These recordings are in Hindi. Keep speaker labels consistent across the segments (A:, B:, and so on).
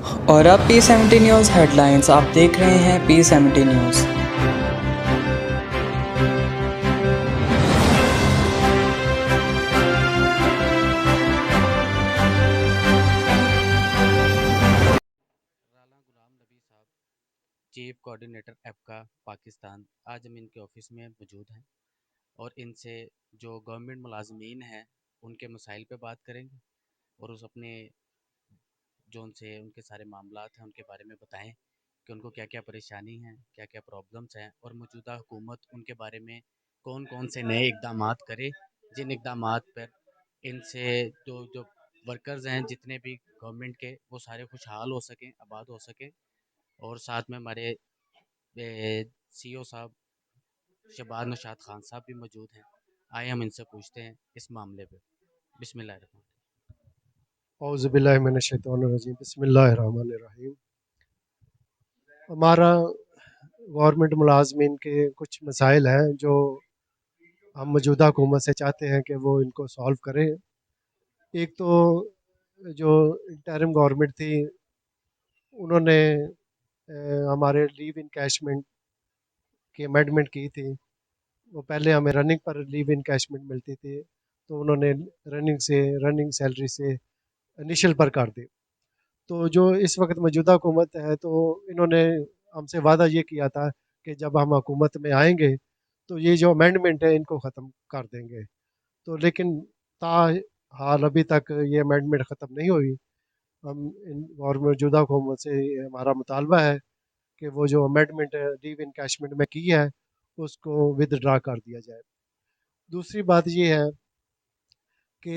A: और अब P70 न्यूज़ हेडलाइंस आप देख रहे हैं P70 न्यूज़।
B: राला गुलाम नबी साहब, चीफ कोऑर्डिनेटर एपका पाकिस्तान, आज हम इनके ऑफिस में मौजूद हैं और इनसे जो गवर्नमेंट मुलाजमीन हैं उनके मसाइल पे बात करेंगे और उस अपने जो उनसे उनके सारे मामलात हैं उनके बारे में बताएं कि उनको क्या क्या परेशानी हैं, क्या क्या प्रॉब्लम्स हैं और मौजूदा हुकूमत उनके बारे में कौन कौन से नए इकदाम करे, जिन इकदाम पर इनसे जो जो वर्कर्स हैं जितने भी गवर्नमेंट के वो सारे खुशहाल हो सकें, आबाद हो सकें। और साथ में हमारे सीईओ साहब शहबाज नौशाद खान साहब भी मौजूद हैं। आए हम इनसे पूछते हैं इस मामले पे। बिस्मिल्लाह।
C: औज़ुबिल्लाहिमिनश्शैतानिर्रजीम बिस्मिल्लाहिर्रहमानिर्रहीम। हमारा गवर्नमेंट मुलाजमीन के कुछ मसाइल हैं जो हम मौजूदा हुकूमत से चाहते हैं कि वो इनको सॉल्व करें। एक तो जो इंटरिम गवर्नमेंट थी उन्होंने हमारे लीव इनकैशमेंट की अमेंडमेंट की थी। वो पहले हमें रनिंग पर लीव इनकैशमेंट मिलती थी, तो उन्होंने रनिंग सैलरी से इनिशियल पर कर दी। तो जो इस वक्त मौजूदा हुकूमत है, तो इन्होंने हमसे वादा ये किया था कि जब हम हुकूमत में आएंगे तो ये जो अमेंडमेंट है इनको ख़त्म कर देंगे। तो लेकिन हाल अभी तक ये अमेंडमेंट ख़त्म नहीं हुई। हम इन और मौजूदा हुकूमत से हमारा मुतालबा है कि वो जो अमेंडमेंट लीव इनकैशमेंट में की है उसको विदड्रा कर दिया जाए। दूसरी बात ये है कि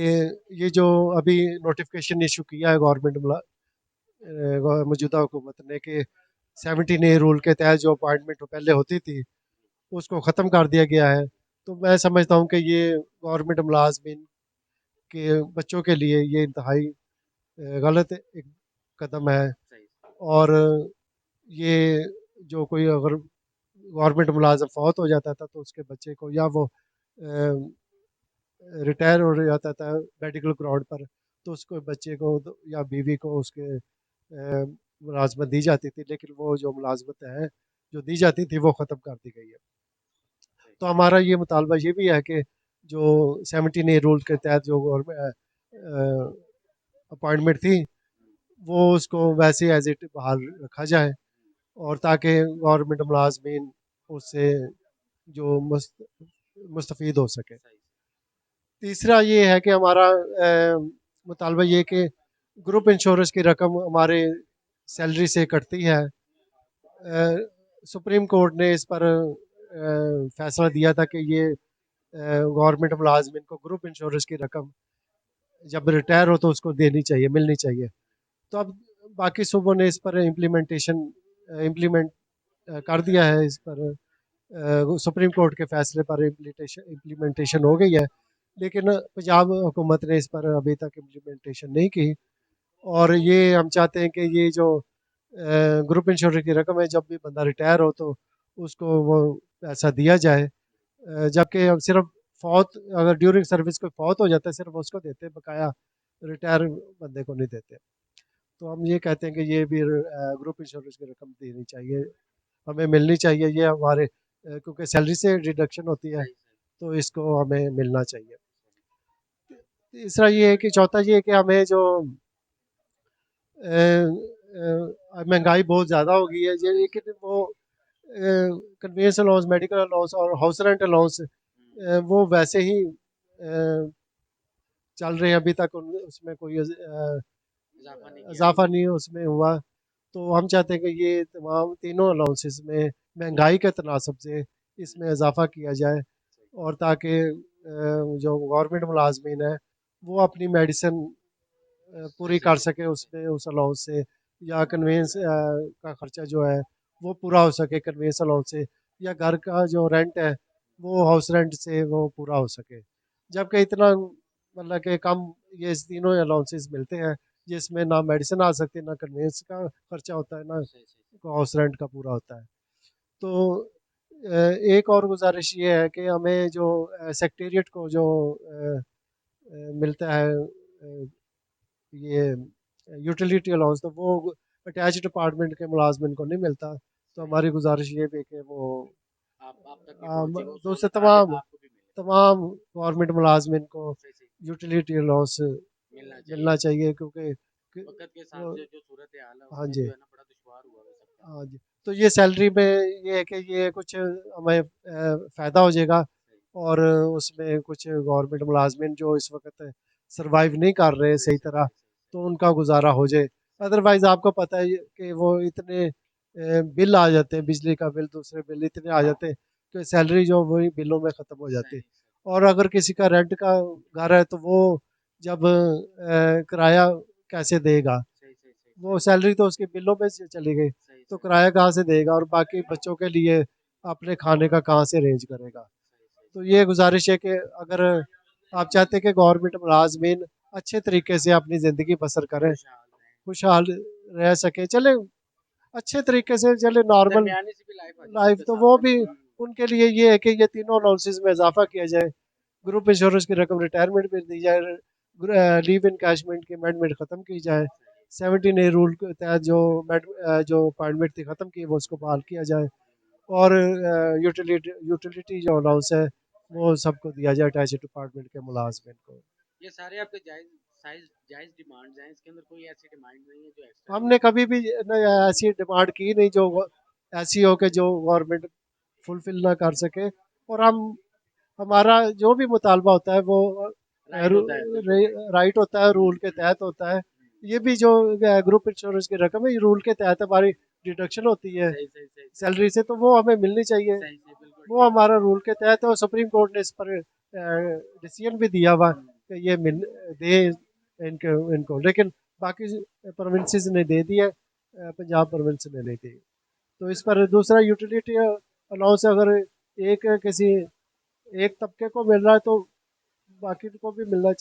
C: ये जो अभी नोटिफिकेशन इशू किया है मौजूदा हुकूमत ने कि 17A रूल के तहत जो अपॉइंटमेंट पहले होती थी उसको ख़त्म कर दिया गया है। तो मैं समझता हूँ कि ये गवर्नमेंट मुलाजमीन के बच्चों के लिए ये इंतहाई गलत एक कदम है।
B: सही।
C: और ये जो कोई अगर गवर्नमेंट मुलाजम फौत हो जाता था तो उसके बच्चे को या वो रिटायर हो जाता था मेडिकल ग्राउंड पर, तो उसको बच्चे को या बीवी को उसके मुलाजमत दी जाती थी, लेकिन वो जो मुलाजमत है जो दी जाती थी वो ख़त्म कर दी गई है।
B: सही।
C: तो हमारा ये मुतालबा ये भी है कि जो 17A रूल के तहत जो अपॉइंटमेंट थी वो उसको वैसे एज इट बहाल रखा जाए, और ताकि गवर्नमेंट मुलाजमीन उससे जो मुस्तफ़ीद हो सके।
B: सही।
C: तीसरा ये है कि हमारा मुतालबा ये कि ग्रुप इंश्योरेंस की रकम हमारे सैलरी से कटती है। सुप्रीम कोर्ट ने इस पर फैसला दिया था कि ये गवर्नमेंट मुलाजमिन को ग्रुप इंश्योरेंस की रकम जब रिटायर हो तो उसको देनी चाहिए, मिलनी चाहिए। तो अब बाकी सूबों ने इस पर इम्प्लीमेंट कर दिया है। इस पर सुप्रीम कोर्ट के फैसले पर इम्प्लीमेंटेशन हो गई है, लेकिन पंजाब हुकूमत ने इस पर अभी तक इम्प्लीमेंटेशन नहीं की। और ये हम चाहते हैं कि ये जो ग्रुप इंश्योरेंस की रकम है जब भी बंदा रिटायर हो तो उसको वो पैसा दिया जाए। जबकि अब सिर्फ फौत अगर ड्यूरिंग सर्विस कोई फौत हो जाता है सिर्फ उसको देते हैं, बकाया रिटायर बंदे को नहीं देते। तो हम ये कहते हैं कि ये भी ग्रुप इंश्योरेंस की रकम देनी चाहिए, हमें मिलनी चाहिए। ये हमारे क्योंकि सैलरी से डिडक्शन होती है,
B: सही।
C: तो इसको हमें मिलना चाहिए। तीसरा ये है कि चौथा ये है कि हमें जो महंगाई बहुत ज़्यादा हो गई है, ये लेकिन वो कन्वेंस अलाउंस, मेडिकल अलाउंस और हाउस रेंट अलाउंस वो वैसे ही चल रहे हैं अभी तक। उसमें कोई
B: इजाफा नहीं किया गया।
C: इजाफा नहीं उसमें हुआ। तो हम चाहते हैं कि ये तमाम तीनों अलाउंसेस में महंगाई के तनासब से इसमें इजाफा किया जाए,
B: सही।
C: और ताकि जो गवर्नमेंट मुलाजमीन है वो अपनी मेडिसिन
B: सही
C: पूरी
B: सही
C: कर
B: सही।
C: सके उसमें उस अलाउंस से, या कन्वेंस का खर्चा जो है वो पूरा हो सके कन्वेंस अलाउंस से, या घर का जो रेंट है वो हाउस रेंट से वो पूरा हो सके। जबकि इतना मतलब कि कम ये तीनों अलाउंसेस मिलते हैं जिसमें ना मेडिसिन आ सकती, ना कन्वेंस का खर्चा होता है, ना
B: सही सही सही।
C: हाउस रेंट का पूरा होता है। तो एक और गुजारिश ये है कि हमें जो सेक्रेटेरिएट को जो मिलता है ये यूटिलिटी अलाउंस, तो वो अटैच डिपार्टमेंट के मुलाजमिन को नहीं मिलता। तो हमारी गुजारिश ये भी है कि वो
B: आप तक भी पहुँचे वो
C: दूसरे
B: सहूलत आगे
C: तमाम
B: आपको भी मिले।
C: तमाम गवर्नमेंट मुलाजमिन को
B: सही, सही,
C: यूटिलिटी अलाउंस
B: मिलना
C: मिलना
B: चाहिए।
C: चाहिए, क्योंकि
B: वक़्त के हिसाब
C: वो
B: से जो सूरत-ए-हाल है
C: हाँ
B: उसमें
C: जी,
B: जो है ना बड़ा दुश्वार हुआ है सबका।
C: हाँ जी। तो ये सैलरी में ये है कि ये कुछ हमें फ़ायदा हो जाएगा,
B: सही,
C: और उसमें कुछ गवर्नमेंट मुलाजमिन जो इस वक्त सरवाइव नहीं कर रहे
B: सही,
C: सही
B: सही,
C: तरह,
B: सही, सही, सही,
C: तो उनका गुजारा हो जाए।
B: सही,
C: अदरवाइज़ आपको पता है कि वो इतने बिल आ जाते हैं, बिजली का बिल, दूसरे बिल इतने आ जाते हैं कि सैलरी जो वही बिलों में ख़त्म हो जाती है।
B: सही, सही,
C: और अगर किसी का रेंट का घर है तो वो जब किराया कैसे देगा?
B: सही, सही, सही,
C: वो
B: सही,
C: सैलरी तो उसके बिलों में से चली गई,
B: सही,
C: तो
B: सही,
C: किराया कहाँ से देगा, और बाकी बच्चों के लिए अपने खाने का कहाँ से अरेंज करेगा?
B: सही, सही,
C: तो
B: सही,
C: ये गुजारिश है कि अगर आप चाहते हैं कि गवर्नमेंट मुलाजमीन अच्छे तरीके से अपनी ज़िंदगी बसर करें,
B: खुशहाल रहें।
C: खुशहाल रह सकें, चले अच्छे तरीके से चले, नॉर्मल
B: दरमियानी सी भी लाइफ़ अच्छी
C: लाइफ,
B: उसके
C: तो
B: साथ
C: वो
B: है।
C: भी उनके लिए ये है कि ये तीनों अलाउंसेस में इजाफा किया जाए, ग्रुप इंश्योरेंस की रकम रिटायरमेंट में दी जाए, लीव इनकैशमेंट की अमेंडमेंट ख़त्म की जाए,
B: सही,
C: 17A रूल के तहत जो अपॉइंटमेंट थी ख़त्म की वो उसको बहाल किया जाए, और यूटिलिटी यूटिलिटी जो अलाउंस है वो सबको दिया जाए, अटैच डिपार्टमेंट के
B: सही,
C: मुलाजमिन
B: सही।
C: को।
B: ये सारे आपके जायज़ डिमांड्स हैं, इसके अंदर कोई ऐसी डिमांड नहीं है जो एक्स्ट्रा
C: हमने
B: डिमांड
C: कभी भी ऐसी डिमांड की नहीं जो ऐसी हो कि जो गवर्नमेंट फुलफिल ना कर सके, और हम हमारा जो भी मुतालबा होता है वो
B: राइट होता है, बिल्कुल।
C: राइट होता है, रूल के तहत होता है। ये भी जो ग्रुप इंश्योरेंस की रकम है, ये रूल के तहत हमारी डिडक्शन होती है
B: सही, सही, सही, सही,
C: सैलरी से, तो वो हमें मिलनी चाहिए।
B: सही, सही, बिल्कुल
C: वो
B: ठीक।
C: हमारा रूल के तहत है, और सुप्रीम कोर्ट ने इस पर डिसीजन भी दिया हुआ
B: हुँ,
C: कि ये मिल दे इनको इनको, लेकिन बाकी प्रोविंसेस ने दे दिया, पंजाब प्रोविंस ने नहीं दी। तो इस पर दूसरा यूटिलिटी अलाउंस अगर एक किसी एक तबके को मिल रहा है तो बाकी को भी मिलना चाहिए।